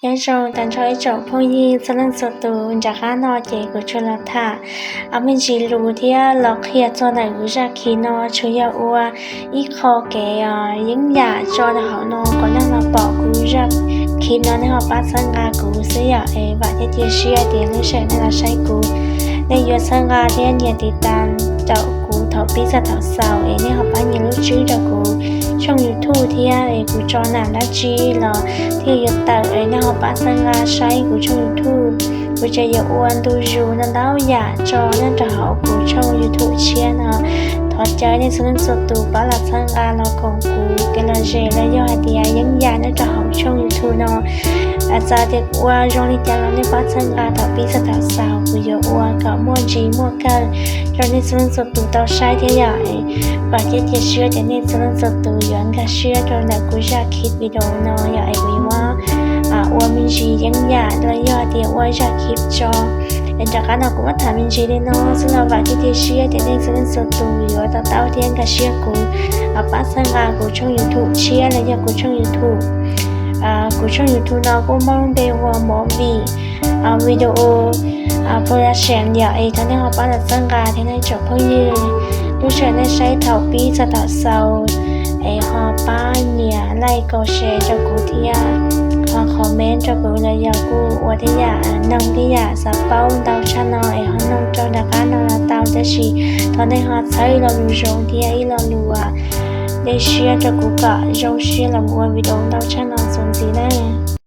ยังชง但ชอยจบพงยีสลันสตูจากข้านอเจกุชลธาอามิจิรูที่หลอกเขียจอไหนกุจากคีนอชุยอัวอีคอเกยยิ่งหยาจอหานอก็นั่งมาบอกกูจับคีนอในหอปัสสังกากูเสียบาดที่เชียเดียนเฉยในละใช้กูในยศสังกาเดียนเยติตันเจ้ากูทอปีศาจเสาในหอปันยิลูกชื่อจากกูช่องยูทูบที่กูจอหนาและจีหรอที่ยศเตอในหอปัสสังกาใช้กูช่องยูทูบกูจะอย่าอ้วนดูยูนั่นแล้วอย่าจอนั่นจะหากูช่องยูทูบเชียนะถอดใจในส่วนสุดตูปะหลักสังกาเราของกูเกลเจและย่อเดียยังยานั่นจะหาช่องยูทูบนะอาจารย์เด็กว่าจงนิจาร์ในปัสสังกาต่อปีศาจสาวกูอย่าอ้วนกับมั่วจีมั่วกันจนในส่วนสุดตูต่อใช้ที่ใหญ่บาดที่เชื่อแต่ในส่วนสุดตูย้อนกับเชื่อจนแต่กูจะคิดวิดีโอน้อยอย่าไอ้วิว่าอ้วนมินจียังยาและย่อเดียว่าจะคลิปจอจากการกูมาถามมินจีเลยเนาะซึ่งเราบาดที่เชื่อแต่ในส่วนสุดตูอยู่ต่อเต้าเทียนกับเชื่อกูปัสสังกากูช่องยูทูบเชื่อและย่อกูช่องยูทูบกูช่องยูทูบเราก็มองไปว่าหมอบีวิดีโอโปรดักชันอย่าทั้งในหอปัสสังกาทั้งในจบพยืนดูเชิญในใช้เท่าปีจะต่อเสาหอป้าเนี่ยไล่ก็แชร์จากกูที่คอมเมนต์จากกูเลยอยากกูว่าที่อยากน้องที่อยากสับเป้าดาวชาแนลหอน้องจอดักการนอนดาวจะชีตอนในหอใช้เราดูจงที่เราดูได้เชียร์จากกูก็จงเชียร์เราวัววิดีโอดาวชาแนลส่งสีได้